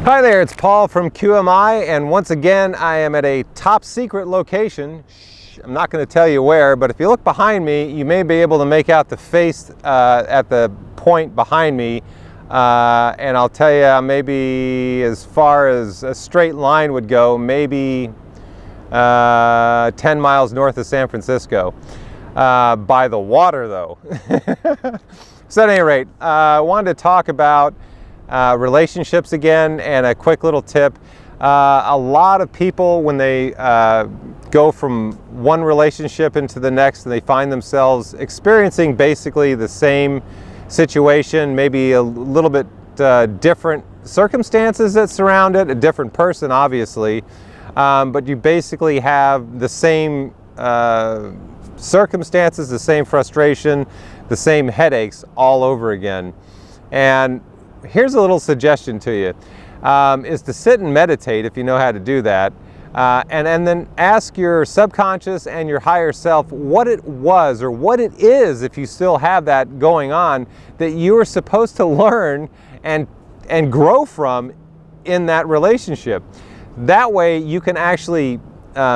Hi there, it's Paul from QMI, and once again I am at a top secret location. I'm not going to tell you where, but if you look behind me, you may be able to make out the face at the point behind me, and I'll tell you, maybe as far as a straight line would go, maybe 10 miles north of San Francisco, by the water though. So at any rate, I wanted to talk about relationships again, and a quick little tip. A lot of people, when they go from one relationship into the next, and they find themselves experiencing basically the same situation, maybe a little bit different circumstances that surround it, a different person obviously, but you basically have the same circumstances, the same frustration, the same headaches all over again. And here's a little suggestion to you, is to sit and meditate if you know how to do that, and then ask your subconscious and your higher self what it was, or what it is, if you still have that going on, that you were supposed to learn and grow from in that relationship. That way you can actually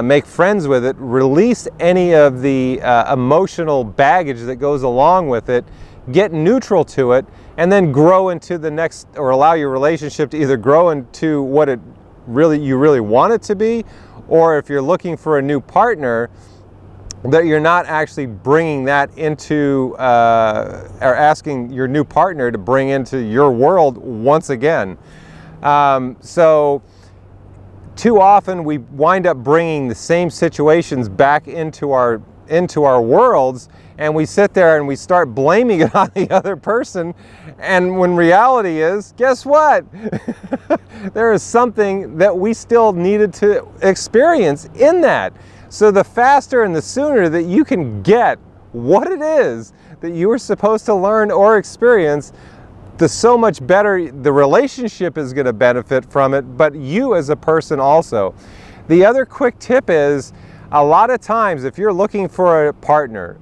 make friends with it, release any of the emotional baggage that goes along with it, get neutral to it, and then grow into the next, or allow your relationship to either grow into what you really want it to be, or if you're looking for a new partner, that you're not actually bringing that into, or asking your new partner to bring into your world once again. So too often we wind up bringing the same situations back into our worlds, and we sit there and we start blaming it on the other person, and when reality is, guess what? There is something that we still needed to experience in that. So the faster and the sooner that you can get what it is that you were supposed to learn or experience, the so much better the relationship is going to benefit from it, but you as a person also. The other quick tip is, a lot of times if you're looking for a partner,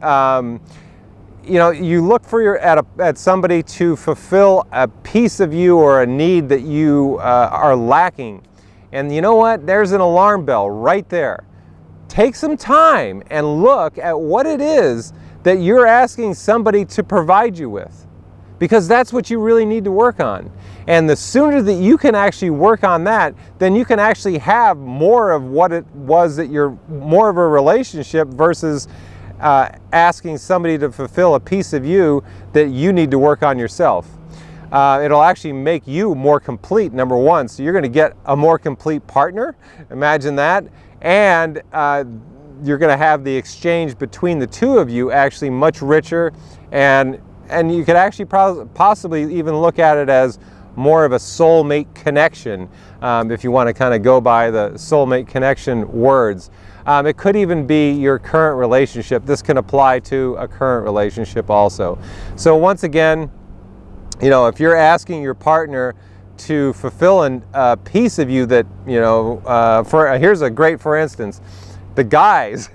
you look for at somebody to fulfill a piece of you or a need that you are lacking. And you know what? There's an alarm bell right there. Take some time and look at what it is that you're asking somebody to provide you with, because that's what you really need to work on. And the sooner that you can actually work on that, then you can actually have more of what it was that you're, more of a relationship, versus asking somebody to fulfill a piece of you that you need to work on yourself. It'll actually make you more complete, number one. So you're going to get a more complete partner. Imagine that. And you're going to have the exchange between the two of you actually much richer, and you could actually possibly even look at it as more of a soulmate connection, if you want to kind of go by the soulmate connection words. It could even be your current relationship. This can apply to a current relationship also. So once again, if you're asking your partner to fulfill a piece of you that, here's a great for instance. The guys,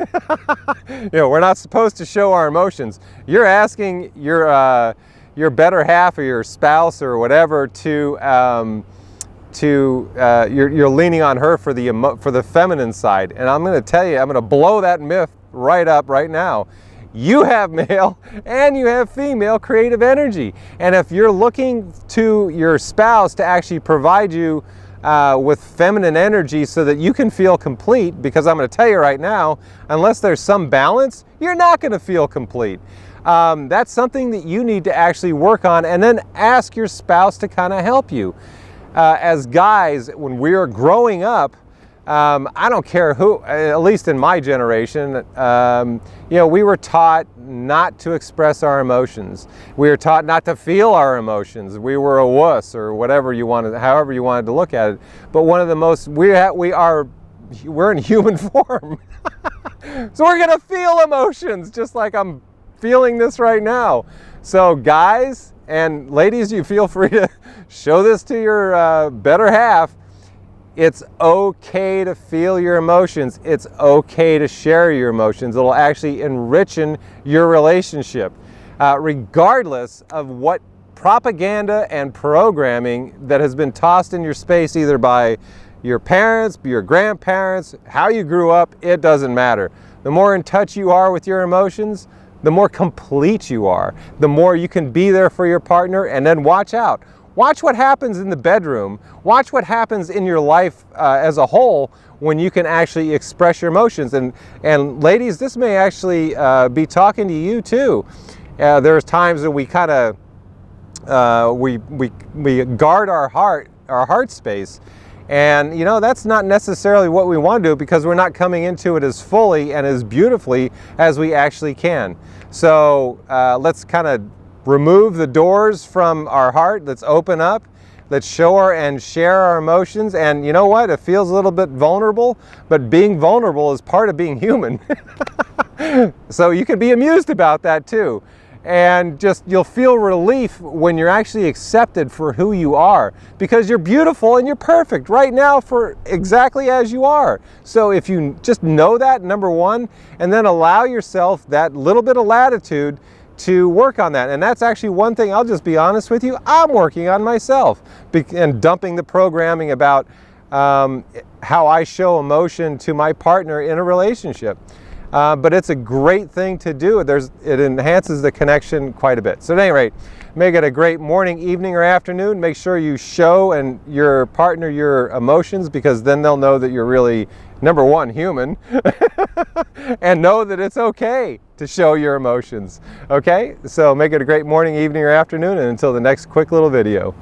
we're not supposed to show our emotions. You're asking your better half or your spouse or whatever you're leaning on her for the feminine side. And I'm going to tell you, I'm going to blow that myth right up right now. You have male and you have female creative energy. And if you're looking to your spouse to actually provide you with feminine energy so that you can feel complete, because I'm going to tell you right now, unless there's some balance, you're not going to feel complete. That's something that you need to actually work on, and then ask your spouse to kind of help you. As guys, when we are growing up, I don't care who, at least in my generation, we were taught not to express our emotions. We were taught not to feel our emotions. We were a wuss, or whatever you wanted, however you wanted to look at it. But one of the most, we're in human form. So we're gonna feel emotions, just like I'm feeling this right now. So guys and ladies, you feel free to show this to your better half. It's okay to feel your emotions. It's okay to share your emotions. It'll actually enrich your relationship, regardless of what propaganda and programming that has been tossed in your space either by your parents, your grandparents, how you grew up, it doesn't matter. The more in touch you are with your emotions, the more complete you are, the more you can be there for your partner. And then watch out. Watch what happens in the bedroom. Watch what happens in your life as a whole when you can actually express your emotions. And ladies, this may actually be talking to you too. There's times that we kind of we guard our heart space, and you know, that's not necessarily what we want to do, because we're not coming into it as fully and as beautifully as we actually can. So let's kind of remove the doors from our heart. Let's open up. Let's show and share our emotions. And you know what? It feels a little bit vulnerable, but being vulnerable is part of being human. So you can be amused about that too. And just, you'll feel relief when you're actually accepted for who you are, because you're beautiful and you're perfect right now for exactly as you are. So if you just know that, number one, and then allow yourself that little bit of latitude to work on that. And that's actually one thing, I'll just be honest with you, I'm working on myself, and dumping the programming about how I show emotion to my partner in a relationship. But it's a great thing to do. It enhances the connection quite a bit. So at any rate, make it a great morning, evening, or afternoon. Make sure you show and your partner your emotions, because then they'll know that you're really, number one, human, and know that it's okay to show your emotions. Okay? So make it a great morning, evening, or afternoon, and until the next quick little video.